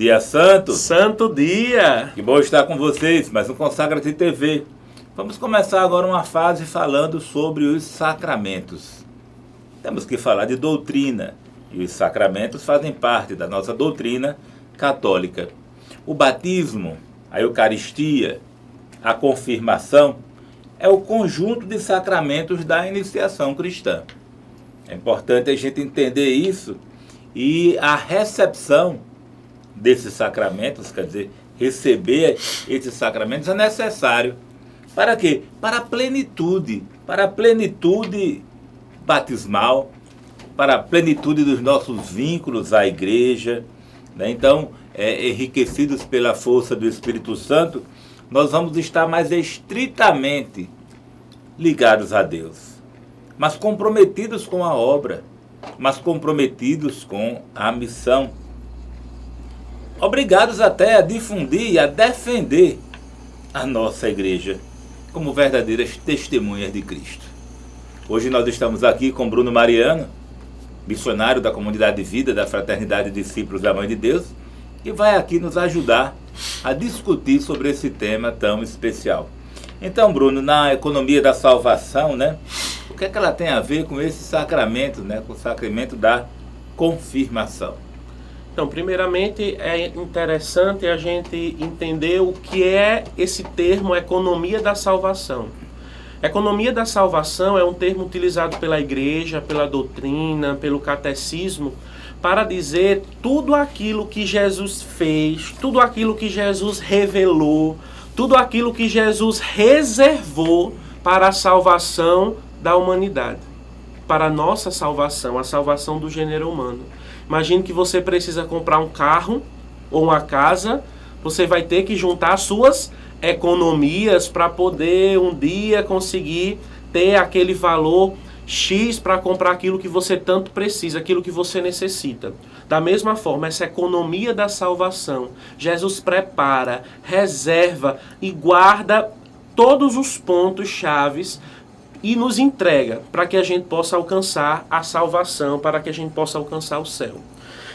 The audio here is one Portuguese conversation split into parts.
Dia santo. Santo dia. Que bom estar com vocês, mais um Consagra-te TV. Vamos começar agora uma fase falando sobre os sacramentos. Temos que falar de doutrina, e os sacramentos fazem parte da nossa doutrina católica. O batismo, a Eucaristia, a confirmação, é o conjunto de sacramentos da iniciação cristã. É importante a gente entender isso, e a recepção desses sacramentos, quer dizer, receber esses sacramentos é necessário. Para quê? Para a plenitude batismal, para a plenitude dos nossos vínculos à igreja, né? Então, enriquecidos pela força do Espírito Santo, nós vamos estar mais estritamente ligados a Deus, mas comprometidos com a obra, mas comprometidos com a missão, obrigados até a difundir e a defender a nossa igreja como verdadeiras testemunhas de Cristo. Hoje nós estamos aqui com Bruno Mariano, missionário da Comunidade de Vida da Fraternidade Discípulos da Mãe de Deus, que vai aqui nos ajudar a discutir sobre esse tema tão especial. Então, Bruno, na economia da salvação, né, o que é que ela tem a ver com esse sacramento, né, com o sacramento da confirmação? Então, primeiramente, é interessante a gente entender o que é esse termo economia da salvação. Economia da salvação é um termo utilizado pela igreja, pela doutrina, pelo catecismo, para dizer tudo aquilo que Jesus fez, tudo aquilo que Jesus revelou, tudo aquilo que Jesus reservou para a salvação da humanidade, para a nossa salvação, a salvação do gênero humano. Imagine que você precisa comprar um carro ou uma casa, você vai ter que juntar suas economias para poder um dia conseguir ter aquele valor X para comprar aquilo que você tanto precisa, aquilo que você necessita. Da mesma forma, essa economia da salvação, Jesus prepara, reserva e guarda todos os pontos chaves e nos entrega para que a gente possa alcançar a salvação, para que a gente possa alcançar o céu.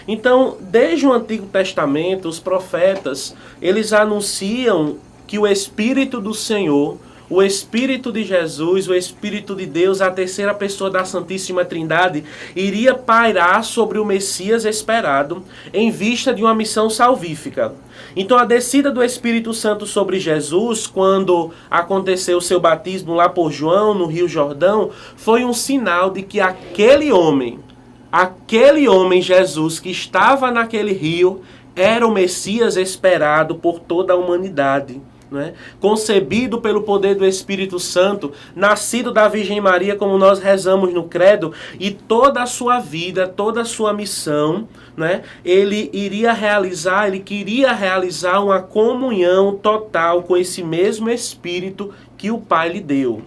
Então, desde o Antigo Testamento, os profetas, eles anunciam que o Espírito do Senhor, o Espírito de Jesus, o Espírito de Deus, a terceira pessoa da Santíssima Trindade, iria pairar sobre o Messias esperado em vista de uma missão salvífica. Então a descida do Espírito Santo sobre Jesus, quando aconteceu o seu batismo lá por João, no Rio Jordão, foi um sinal de que aquele homem Jesus que estava naquele rio, era o Messias esperado por toda a humanidade. Né? Concebido pelo poder do Espírito Santo, nascido da Virgem Maria, como nós rezamos no credo, e toda a sua vida, toda a sua missão, né? Ele queria realizar uma comunhão total com esse mesmo Espírito que o Pai lhe deu.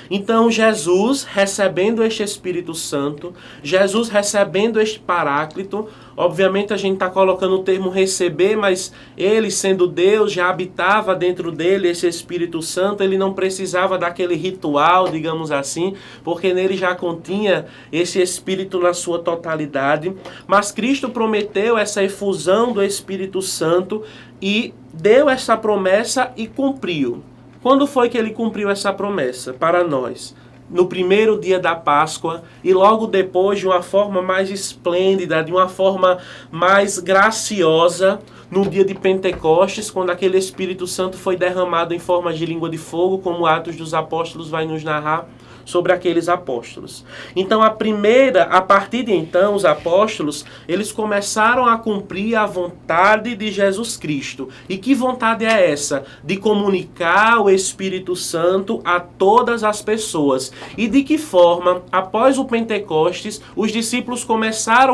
Então Jesus, recebendo este Espírito Santo, Jesus recebendo este Paráclito, obviamente a gente está colocando o termo receber, mas ele, sendo Deus, já habitava dentro dele esse Espírito Santo, ele não precisava daquele ritual, digamos assim, porque nele já continha esse Espírito na sua totalidade. Mas Cristo prometeu essa efusão do Espírito Santo e deu essa promessa e cumpriu. Quando foi que ele cumpriu essa promessa para nós? No primeiro dia da Páscoa e logo depois, de uma forma mais esplêndida, de uma forma mais graciosa, no dia de Pentecostes, quando aquele Espírito Santo foi derramado em forma de língua de fogo, como Atos dos Apóstolos vai nos narrar sobre aqueles apóstolos. Então, a partir de então, os apóstolos, eles começaram a cumprir a vontade de Jesus Cristo. E que vontade é essa? De comunicar o Espírito Santo a todas as pessoas. E de que forma, após o Pentecostes, os discípulos começou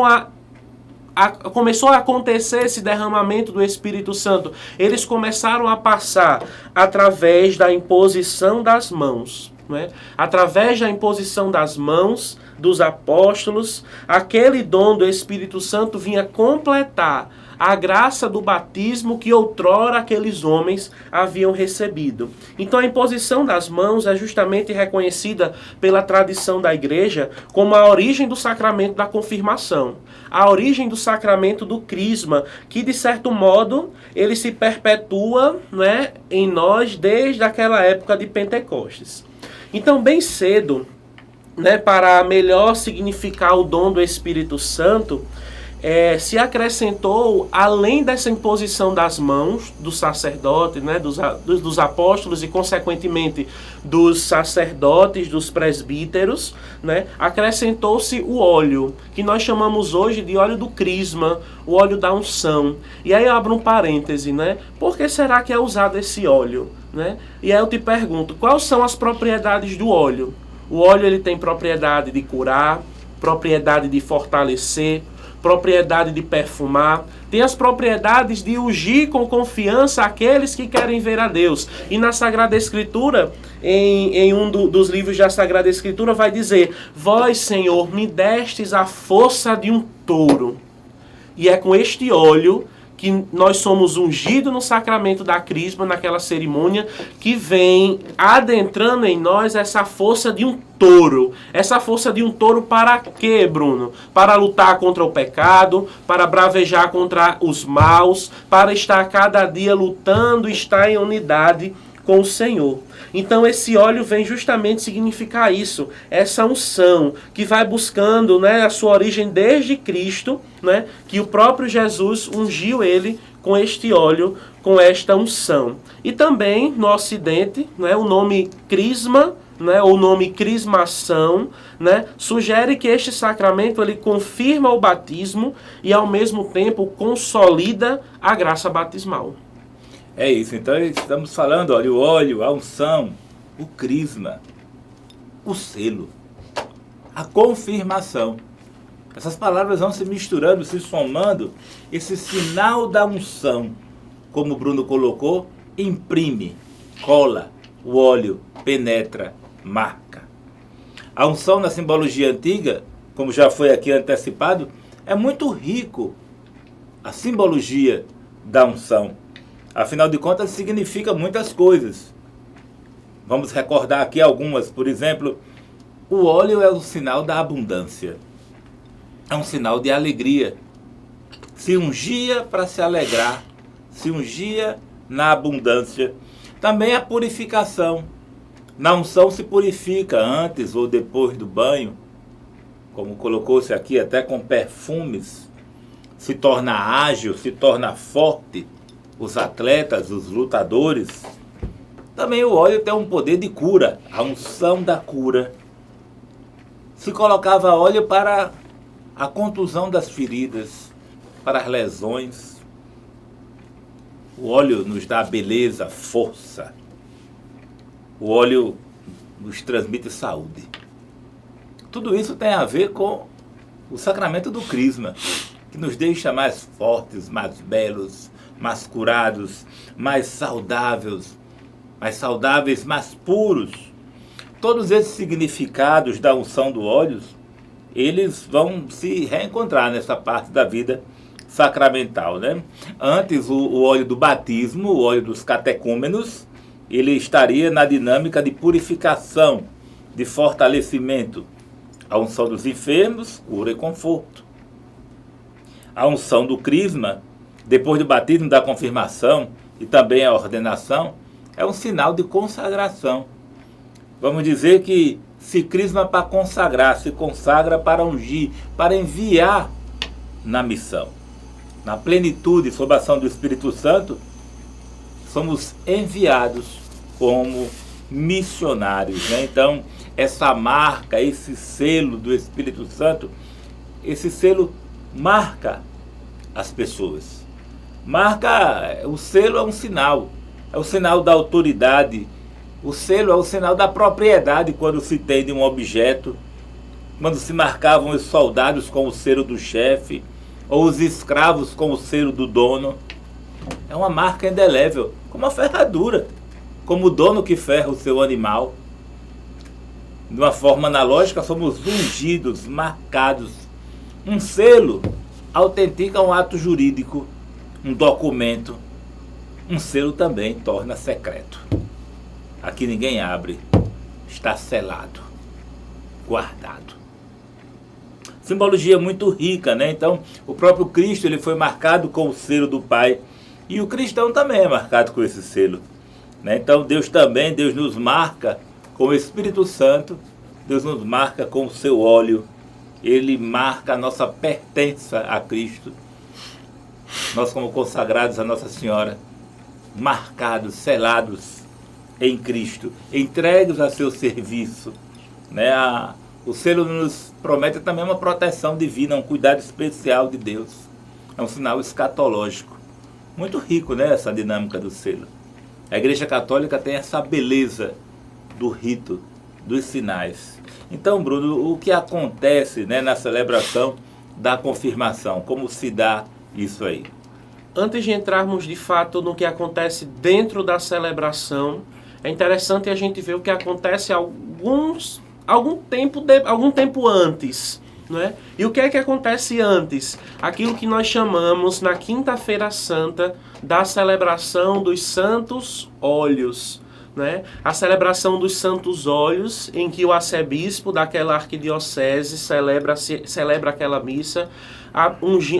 a acontecer esse derramamento do Espírito Santo? Eles começaram a passar através da imposição das mãos. Através da imposição das mãos dos apóstolos, aquele dom do Espírito Santo vinha completar a graça do batismo que outrora aqueles homens haviam recebido. Então a imposição das mãos é justamente reconhecida pela tradição da igreja como a origem do sacramento da confirmação, a origem do sacramento do crisma, que de certo modo ele se perpetua, né, em nós desde aquela época de Pentecostes. Então bem cedo, né, para melhor significar o dom do Espírito Santo, se acrescentou, além dessa imposição das mãos do sacerdote, né, dos apóstolos e, consequentemente, dos sacerdotes, dos presbíteros, né, acrescentou-se o óleo, que nós chamamos hoje de óleo do crisma, o óleo da unção. E aí eu abro um parêntese, né? Por que será que é usado esse óleo? Né? E aí eu te pergunto, quais são as propriedades do óleo? O óleo ele tem propriedade de curar, propriedade de fortalecer, propriedade de perfumar, tem as propriedades de ungir com confiança aqueles que querem ver a Deus. E na Sagrada Escritura, em um dos livros da Sagrada Escritura, vai dizer: vós, Senhor, me destes a força de um touro. E é com este óleo que nós somos ungidos no sacramento da crisma, naquela cerimônia, que vem adentrando em nós essa força de um touro. Essa força de um touro para quê, Bruno? Para lutar contra o pecado, para bravejar contra os maus, para estar cada dia lutando, estar em unidade com o Senhor. Então esse óleo vem justamente significar isso, essa unção que vai buscando, né, a sua origem desde Cristo, né, que o próprio Jesus ungiu ele com este óleo, com esta unção. E também no Ocidente, né, o nome crisma, né, o nome crismação, né, sugere que este sacramento ele confirma o batismo e ao mesmo tempo consolida a graça batismal. É isso, então estamos falando, olha, o óleo, a unção, o crisma, o selo, a confirmação. Essas palavras vão se misturando, se somando. Esse sinal da unção, como o Bruno colocou, imprime, cola, o óleo penetra, marca. A unção na simbologia antiga, como já foi aqui antecipado, é muito rico a simbologia da unção. Afinal de contas, significa muitas coisas. Vamos recordar aqui algumas. Por exemplo, o óleo é o sinal da abundância. É um sinal de alegria. Se ungia para se alegrar. Se ungia na abundância. Também a purificação. Na unção se purifica antes ou depois do banho. Como colocou-se aqui, até com perfumes. Se torna ágil, se torna forte. Os atletas, os lutadores. Também o óleo tem um poder de cura, a unção da cura. Se colocava óleo para a contusão das feridas, para as lesões. O óleo nos dá beleza, força. O óleo nos transmite saúde. Tudo isso tem a ver com o sacramento do crisma, que nos deixa mais fortes, mais belos, mais curados, mais saudáveis, mais puros. Todos esses significados da unção do óleo, eles vão se reencontrar nessa parte da vida sacramental, né? Antes, o óleo do batismo, o óleo dos catecúmenos, ele estaria na dinâmica de purificação, de fortalecimento. A unção dos enfermos, cura e conforto. A unção do crisma, depois do batismo, da confirmação e também a ordenação, é um sinal de consagração. Vamos dizer que se crisma para consagrar, se consagra para ungir, para enviar na missão. Na plenitude, sob a ação do Espírito Santo, somos enviados como missionários, né? Então, essa marca, esse selo do Espírito Santo, esse selo marca as pessoas. Marca, o selo é um sinal, é o sinal da autoridade, o selo é o sinal da propriedade quando se tem de um objeto, quando se marcavam os soldados com o selo do chefe, ou os escravos com o selo do dono. É uma marca indelével, como a ferradura, como o dono que ferra o seu animal. De uma forma analógica, somos ungidos, marcados. Um selo autentica um ato jurídico, um documento. Um selo também torna secreto. Aqui ninguém abre, está selado, guardado. Simbologia muito rica, né? Então, o próprio Cristo, ele foi marcado com o selo do Pai. E o cristão também é marcado com esse selo, né? Então, Deus nos marca com o Espírito Santo. Deus nos marca com o seu óleo. Ele marca a nossa pertença a Cristo. Nós, como consagrados a Nossa Senhora, marcados, selados em Cristo, entregues a seu serviço, né? O selo nos promete também uma proteção divina, um cuidado especial de Deus. É um sinal escatológico. Muito rico, né, essa dinâmica do selo. A Igreja Católica tem essa beleza do rito, dos sinais. Então, Bruno, o que acontece, né, na celebração da confirmação? Como se dá isso aí? Antes de entrarmos de fato no que acontece dentro da celebração, é interessante a gente ver o que acontece algum tempo antes, né? E o que é que acontece antes? Aquilo que nós chamamos na Quinta-feira Santa da celebração dos Santos Óleos, né? A celebração dos Santos Óleos, em que o arcebispo daquela arquidiocese celebra aquela missa,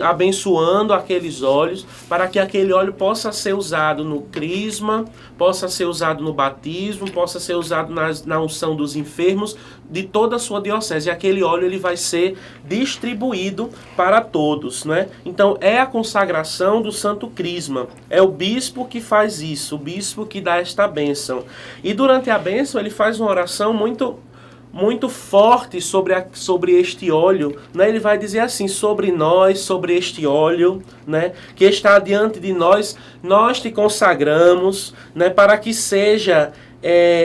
abençoando aqueles óleos, para que aquele óleo possa ser usado no crisma, possa ser usado no batismo, possa ser usado na unção dos enfermos de toda a sua diocese. E aquele óleo ele vai ser distribuído para todos, né? Então é a consagração do Santo Crisma. É o bispo que faz isso, o bispo que dá esta bênção. E durante a bênção ele faz uma oração muito forte sobre este óleo, né? Ele vai dizer assim: sobre nós, sobre este óleo, né, que está diante de nós, nós te consagramos, né, para que seja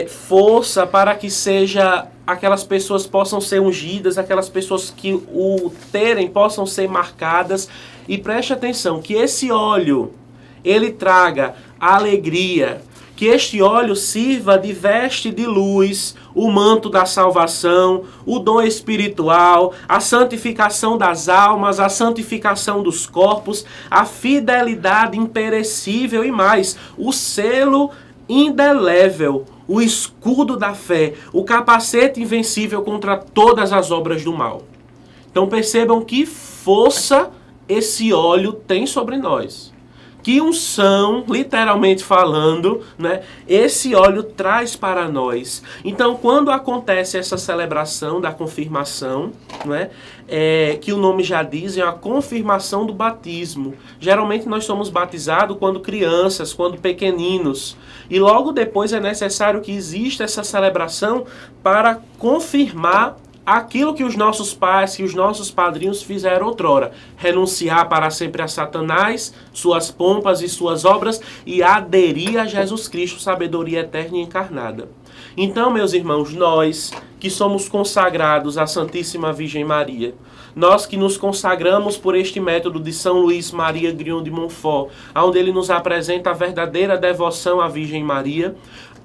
força, para que seja aquelas pessoas possam ser ungidas, aquelas pessoas que o terem possam ser marcadas. E preste atenção, que esse óleo ele traga alegria, que este óleo sirva de veste de luz, o manto da salvação, o dom espiritual, a santificação das almas, a santificação dos corpos, a fidelidade imperecível e mais, o selo indelével, o escudo da fé, o capacete invencível contra todas as obras do mal. Então percebam que força esse óleo tem sobre nós. Que unção, literalmente falando, né, esse óleo traz para nós. Então, quando acontece essa celebração da confirmação, né, que o nome já diz, é a confirmação do batismo. Geralmente nós somos batizados quando crianças, quando pequeninos. E logo depois é necessário que exista essa celebração para confirmar aquilo que os nossos pais, que os nossos padrinhos fizeram outrora. Renunciar para sempre a Satanás, suas pompas e suas obras, e aderir a Jesus Cristo, sabedoria eterna e encarnada. Então, meus irmãos, nós que somos consagrados à Santíssima Virgem Maria, nós que nos consagramos por este método de São Luís Maria Grignion de Montfort, onde ele nos apresenta a verdadeira devoção à Virgem Maria,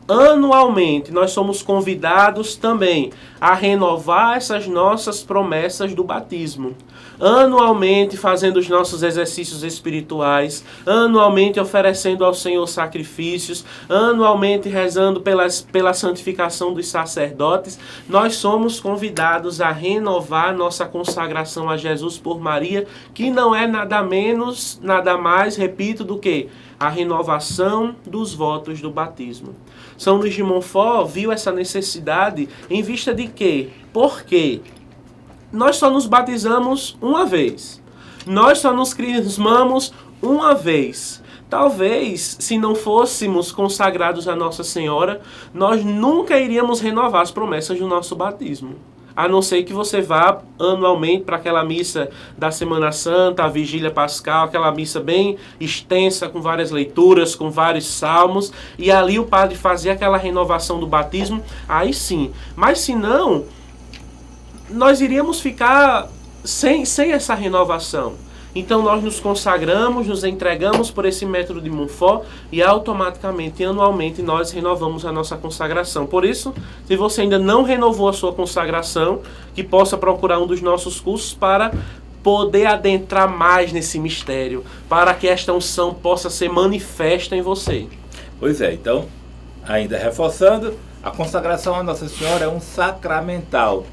anualmente nós somos convidados também a renovar essas nossas promessas do batismo. Anualmente fazendo os nossos exercícios espirituais, anualmente oferecendo ao Senhor sacrifícios, anualmente rezando pela santificação dos sacerdotes, nós somos convidados a renovar nossa consagração a Jesus por Maria, que não é nada menos, nada mais, repito, do que a renovação dos votos do batismo. São Luís de Montfort viu essa necessidade em vista de quê? Porque nós só nos batizamos uma vez. Nós só nos crismamos uma vez. Talvez, se não fôssemos consagrados a Nossa Senhora, nós nunca iríamos renovar as promessas do nosso batismo. A não ser que você vá anualmente para aquela missa da Semana Santa, a Vigília Pascal, aquela missa bem extensa, com várias leituras, com vários salmos, e ali o padre fazia aquela renovação do batismo, aí sim. Mas se não, nós iríamos ficar sem essa renovação. Então nós nos consagramos, nos entregamos por esse método de Montfort e automaticamente, anualmente, nós renovamos a nossa consagração. Por isso, se você ainda não renovou a sua consagração, que possa procurar um dos nossos cursos para poder adentrar mais nesse mistério, para que esta unção possa ser manifesta em você. Pois é, então, ainda reforçando, a consagração a Nossa Senhora é um sacramental.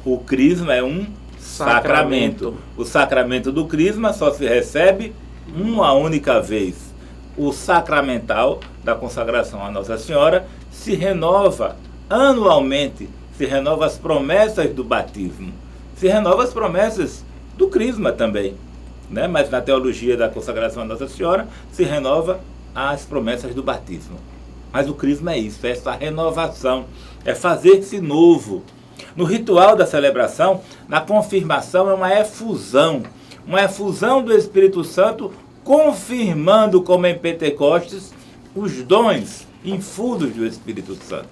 O crisma é um sacramento. O sacramento do crisma só se recebe uma única vez. O sacramental da consagração a Nossa Senhora se renova anualmente, se renova as promessas do batismo, se renova as promessas do crisma também, né? Mas na teologia da consagração a Nossa Senhora se renova as promessas do batismo. Mas o crisma é isso, é essa renovação, é fazer-se novo. No ritual da celebração, na confirmação é uma efusão do Espírito Santo, confirmando, como em Pentecostes, os dons infusos do Espírito Santo.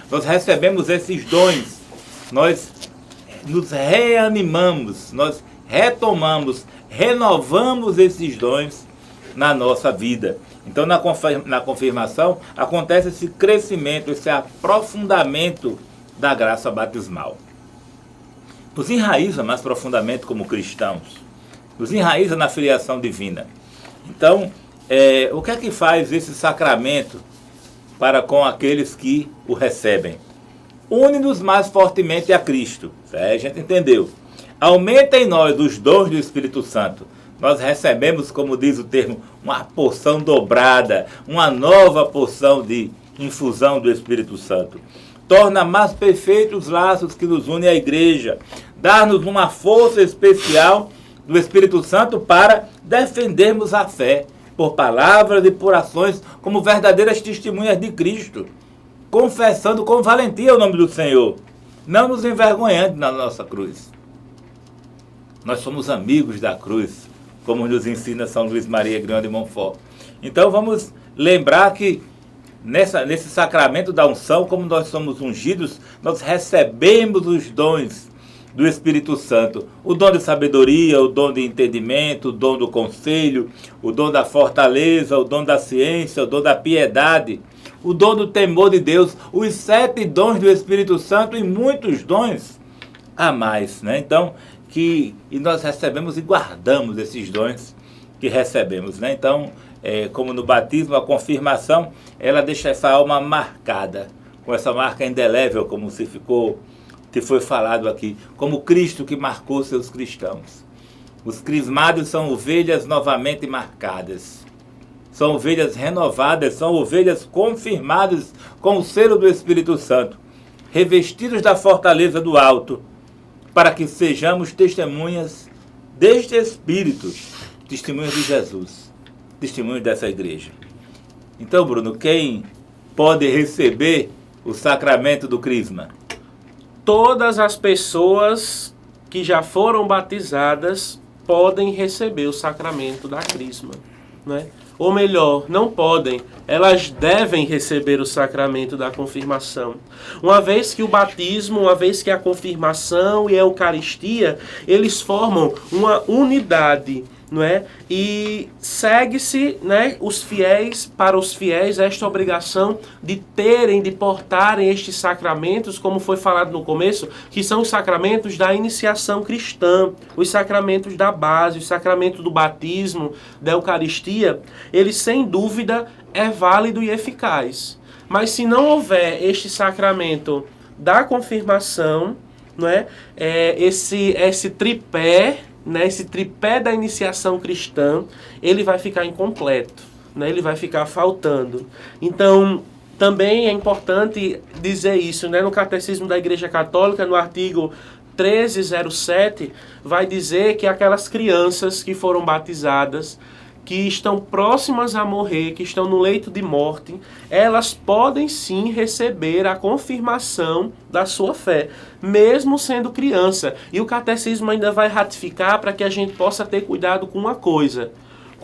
Nós recebemos esses dons, nós nos reanimamos, nós retomamos, renovamos esses dons na nossa vida. Então, na confirmação, acontece esse crescimento, esse aprofundamento da graça batismal. Nos enraiza mais profundamente como cristãos, nos enraiza na filiação divina. Então, o que é que faz esse sacramento para com aqueles que o recebem? Une-nos mais fortemente a Cristo. A gente entendeu. Aumenta em nós os dons do Espírito Santo. Nós recebemos, como diz o termo, uma porção dobrada, uma nova porção de infusão do Espírito Santo. Torna mais perfeitos os laços que nos unem à igreja. Dá-nos uma força especial do Espírito Santo para defendermos a fé, por palavras e por ações, como verdadeiras testemunhas de Cristo, confessando com valentia o nome do Senhor, não nos envergonhando na nossa cruz. Nós somos amigos da cruz, como nos ensina São Luís Maria Grião de Montfort. Então vamos lembrar que nesse sacramento da unção, como nós somos ungidos, nós recebemos os dons do Espírito Santo. O dom de sabedoria, o dom de entendimento, o dom do conselho, o dom da fortaleza, o dom da ciência, o dom da piedade, o dom do temor de Deus, os 7 dons do Espírito Santo e muitos dons a mais, né? Então, e nós recebemos e guardamos esses dons que recebemos, né? Então, como no batismo, a confirmação, ela deixa essa alma marcada, com essa marca indelével, como que foi falado aqui, como Cristo que marcou seus cristãos. Os crismados são ovelhas novamente marcadas, são ovelhas renovadas, são ovelhas confirmadas com o selo do Espírito Santo, revestidos da fortaleza do alto, para que sejamos testemunhas deste Espírito, testemunhas de Jesus, testemunhas dessa igreja. Então, Bruno, quem pode receber o sacramento do crisma? Todas as pessoas que já foram batizadas podem receber o sacramento da crisma, né? Ou melhor, não podem, elas devem receber o sacramento da confirmação. Uma vez que o batismo, uma vez que a confirmação e a Eucaristia, eles formam uma unidade, não é? E segue-se, né, para os fiéis, esta obrigação de portarem estes sacramentos, como foi falado no começo, que são os sacramentos da iniciação cristã, os sacramentos da base, o sacramento do batismo, da Eucaristia, ele sem dúvida é válido e eficaz. Mas se não houver este sacramento da confirmação, não é? Esse tripé, né, esse tripé da iniciação cristã, ele vai ficar incompleto, né, ele vai ficar faltando. Então, também é importante dizer isso, né, no Catecismo da Igreja Católica, no artigo 1307, vai dizer que aquelas crianças que foram batizadas, que estão próximas a morrer, que estão no leito de morte, elas podem sim receber a confirmação da sua fé, mesmo sendo criança. E o catecismo ainda vai ratificar para que a gente possa ter cuidado com uma coisa.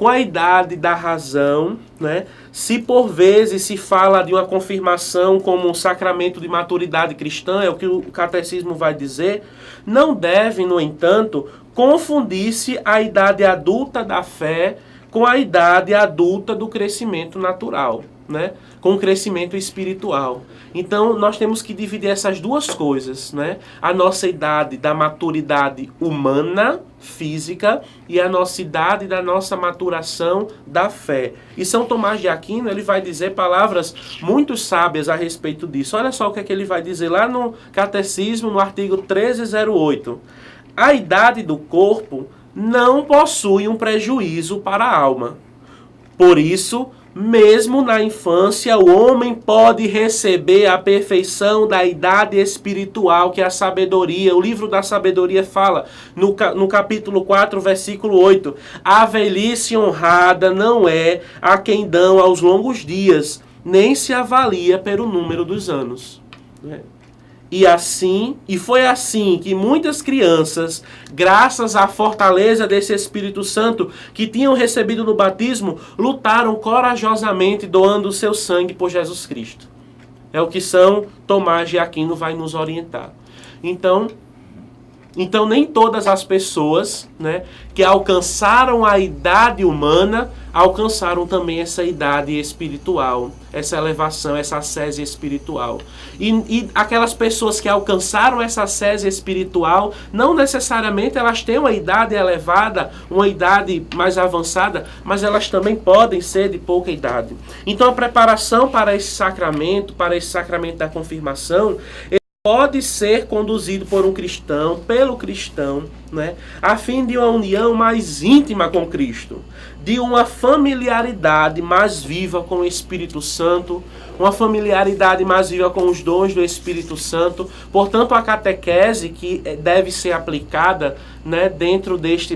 com a idade da razão, né? Se por vezes se fala de uma confirmação como um sacramento de maturidade cristã, é o que o catecismo vai dizer, não deve, no entanto, confundir-se a idade adulta da fé com a idade adulta do crescimento natural, né? Com o crescimento espiritual. Então, nós temos que dividir essas duas coisas, né? A nossa idade da maturidade humana, física, e a nossa idade da nossa maturação da fé. E São Tomás de Aquino, ele vai dizer palavras muito sábias a respeito disso. Olha só o que é que ele vai dizer lá no Catecismo, no artigo 1308. A idade do corpo não possui um prejuízo para a alma. Por isso, mesmo na infância, o homem pode receber a perfeição da idade espiritual, que é a sabedoria. O livro da sabedoria fala, no capítulo 4, versículo 8, a velhice honrada não é a quem dão aos longos dias, nem se avalia pelo número dos anos. E foi assim que muitas crianças, graças à fortaleza desse Espírito Santo que tinham recebido no batismo, lutaram corajosamente doando o seu sangue por Jesus Cristo. É o que São Tomás de Aquino vai nos orientar. Então nem todas as pessoas, né, que alcançaram a idade humana, alcançaram também essa idade espiritual, essa elevação, essa ascese espiritual. E aquelas pessoas que alcançaram essa ascese espiritual, não necessariamente elas têm uma idade elevada, uma idade mais avançada, mas elas também podem ser de pouca idade. Então a preparação para esse sacramento da confirmação, pode ser conduzido por um cristão, pelo cristão, né, a fim de uma união mais íntima com Cristo, de uma familiaridade mais viva com o Espírito Santo, uma familiaridade mais viva com os dons do Espírito Santo. Portanto, a catequese que deve ser aplicada, né,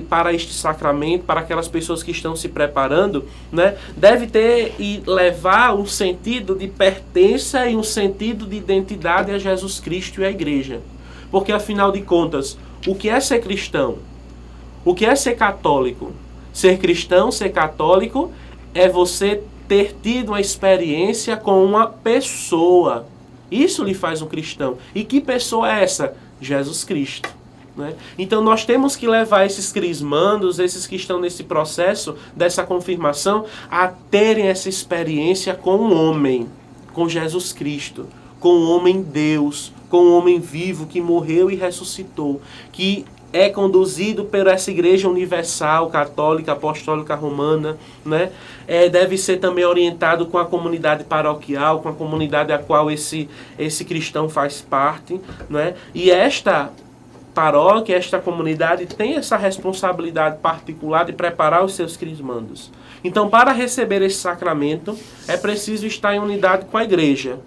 para este sacramento, para aquelas pessoas que estão se preparando, né, deve ter e levar um sentido de pertença e um sentido de identidade a Jesus Cristo e à Igreja. Porque, afinal de contas, o que é ser cristão? O que é ser católico? Ser cristão, ser católico, é você ter tido uma experiência com uma pessoa. Isso lhe faz um cristão. E que pessoa é essa? Jesus Cristo. Né? Então nós temos que levar esses crismandos, esses que estão nesse processo dessa confirmação, a terem essa experiência com um homem, com Jesus Cristo, com o homem Deus, com o homem vivo que morreu e ressuscitou, que é conduzido por essa igreja universal, católica, apostólica, romana, né? Deve ser também orientado com a comunidade paroquial, com a comunidade a qual esse cristão faz parte, né? E esta paróquia, esta comunidade tem essa responsabilidade particular de preparar os seus crismandos. Então, para receber esse sacramento, é preciso estar em unidade com a igreja.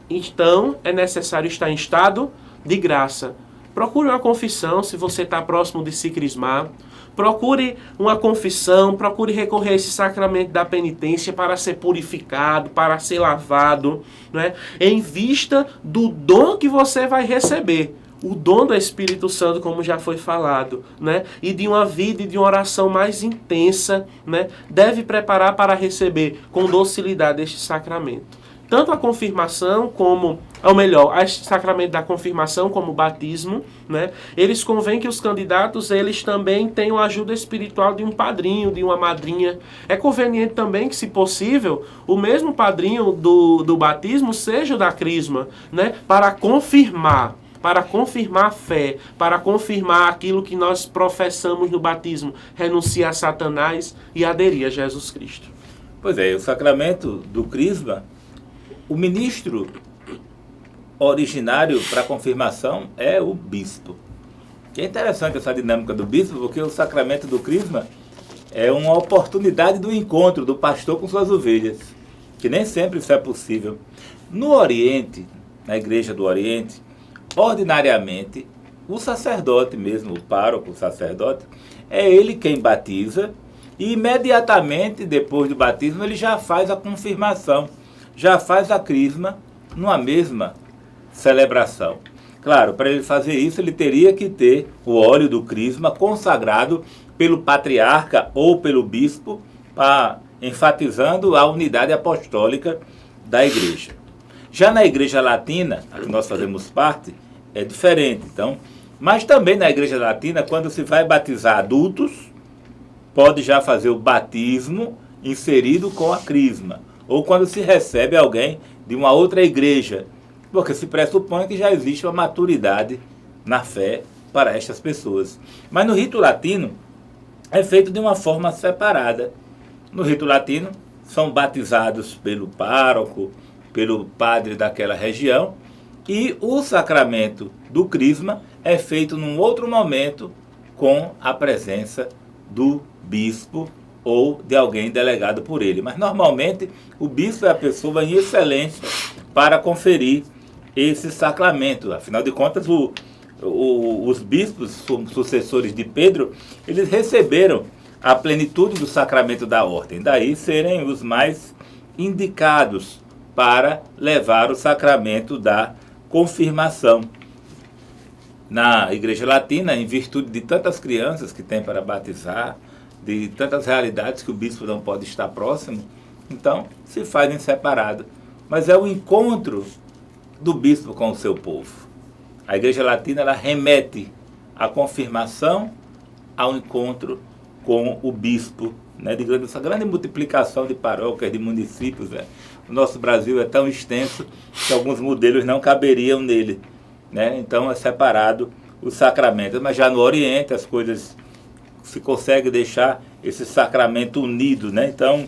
Então, é necessário estar em estado de graça. Procure uma confissão se você está próximo de se crismar. Procure uma confissão, procure recorrer a esse sacramento da penitência para ser purificado, para ser lavado, né? Em vista do dom que você vai receber. O dom do Espírito Santo, como já foi falado, né? E de uma vida e de uma oração mais intensa, né? Deve preparar para receber com docilidade este sacramento. Tanto a confirmação como, ou melhor, o sacramento da confirmação como o batismo, né? Eles convém que os candidatos, eles também tenham a ajuda espiritual de um padrinho, de uma madrinha. É conveniente também que, se possível, o mesmo padrinho do batismo seja o da crisma, né? Para confirmar a fé, para confirmar aquilo que nós professamos no batismo, renunciar a Satanás e aderir a Jesus Cristo. Pois é, o sacramento do crisma, o ministro originário para a confirmação é o bispo. E é interessante essa dinâmica do bispo, porque o sacramento do crisma é uma oportunidade do encontro do pastor com suas ovelhas, que nem sempre isso é possível. No Oriente, na Igreja do Oriente, ordinariamente, o sacerdote mesmo, o pároco, o sacerdote, é ele quem batiza e imediatamente depois do batismo ele já faz a confirmação, já faz a crisma numa mesma celebração. Claro, para ele fazer isso ele teria que ter o óleo do crisma consagrado pelo patriarca ou pelo bispo enfatizando a unidade apostólica da igreja. Já na igreja latina, a que nós fazemos parte, é diferente. Então, mas também na igreja latina, quando se vai batizar adultos, pode já fazer o batismo inserido com a crisma. Ou quando se recebe alguém de uma outra igreja, porque se pressupõe que já existe uma maturidade na fé para estas pessoas. Mas no rito latino é feito de uma forma separada. No rito latino são batizados pelo pároco, pelo padre daquela região, e o sacramento do crisma é feito num outro momento com a presença do bispo ou de alguém delegado por ele. Mas normalmente o bispo é a pessoa em excelência para conferir esse sacramento. Afinal de contas, os bispos sucessores de Pedro, eles receberam a plenitude do sacramento da ordem, daí serem os mais indicados para levar o sacramento da confirmação. Na Igreja Latina, em virtude de tantas crianças que tem para batizar, de tantas realidades que o bispo não pode estar próximo, então se faz em separado. Mas é o encontro do bispo com o seu povo. A Igreja Latina, ela remete a confirmação ao encontro com o bispo, né, essa grande multiplicação de paróquias, de municípios. Né? O nosso Brasil é tão extenso que alguns modelos não caberiam nele. Né? Então é separado os sacramentos. Mas já no Oriente as coisas se consegue deixar esse sacramento unido. Né? Então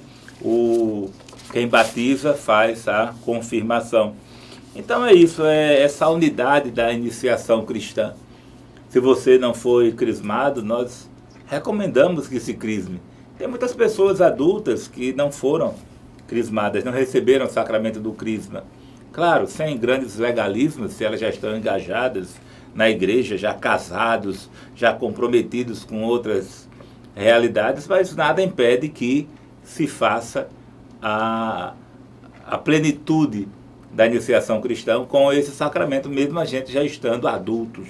quem batiza faz a confirmação. Então é isso, é essa unidade da iniciação cristã. Se você não foi crismado, nós recomendamos que se crisme. Tem muitas pessoas adultas que não foram crismadas, não receberam o sacramento do crisma. Claro, sem grandes legalismos, se elas já estão engajadas na igreja, já casados, já comprometidos com outras realidades, mas nada impede que se faça a plenitude da iniciação cristã com esse sacramento, mesmo a gente já estando adultos.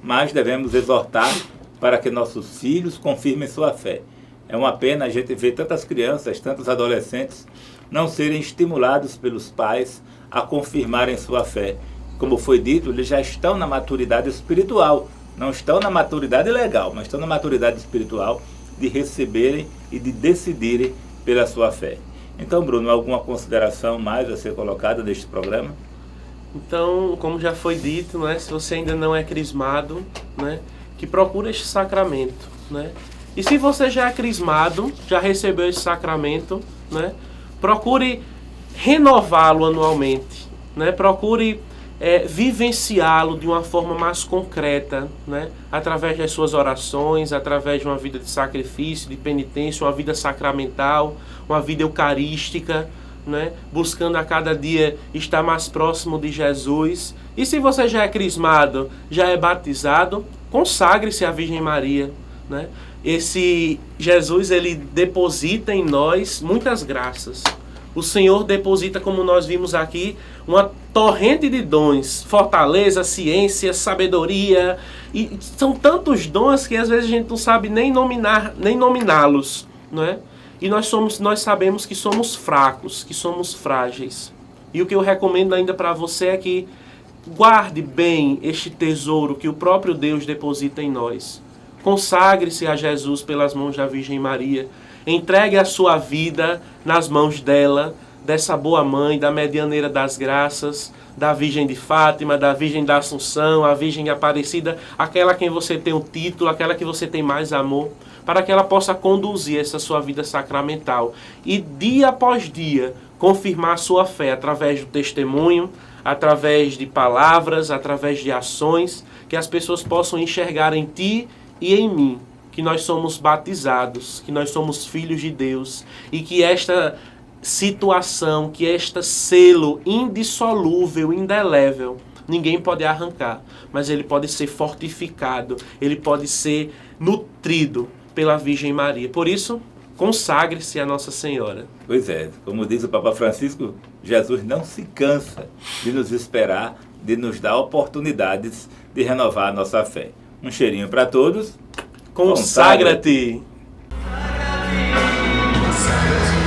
Mas devemos exortar para que nossos filhos confirmem sua fé. É uma pena a gente ver tantas crianças, tantos adolescentes não serem estimulados pelos pais a confirmarem sua fé. Como foi dito, eles já estão na maturidade espiritual, não estão na maturidade legal, mas estão na maturidade espiritual de receberem e de decidirem pela sua fé. Então, Bruno, alguma consideração mais a ser colocada neste programa? Então, como já foi dito, né, se você ainda não é crismado, né, que procure este sacramento, né? E se você já é crismado, já recebeu esse sacramento, né, procure renová-lo anualmente, né? Procure vivenciá-lo de uma forma mais concreta, né? Através das suas orações, através de uma vida de sacrifício, de penitência, uma vida sacramental, uma vida eucarística, né? Buscando a cada dia estar mais próximo de Jesus. E se você já é crismado, já é batizado, consagre-se à Virgem Maria, né? Esse Jesus, ele deposita em nós muitas graças. O Senhor deposita, como nós vimos aqui, uma torrente de dons, fortaleza, ciência, sabedoria, e são tantos dons que às vezes a gente não sabe nem nominá-los, não é? E nós sabemos que somos fracos, que somos frágeis. E o que eu recomendo ainda para você é que guarde bem este tesouro que o próprio Deus deposita em nós. Consagre-se a Jesus pelas mãos da Virgem Maria. Entregue a sua vida nas mãos dela, dessa boa mãe, da medianeira das graças, da Virgem de Fátima, da Virgem da Assunção, a Virgem Aparecida, aquela a quem você tem o título, aquela que você tem mais amor, para que ela possa conduzir essa sua vida sacramental e dia após dia confirmar a sua fé através do testemunho, através de palavras, através de ações, que as pessoas possam enxergar em ti e em mim que nós somos batizados, que nós somos filhos de Deus e que esta situação, que este selo indissolúvel, indelével, ninguém pode arrancar, mas ele pode ser fortificado, ele pode ser nutrido pela Virgem Maria. Por isso, consagre-se a Nossa Senhora. Pois é, como diz o Papa Francisco, Jesus não se cansa de nos esperar, de nos dar oportunidades de renovar a nossa fé. Um cheirinho para todos. Consagra-te! Consagra-te. sacramentos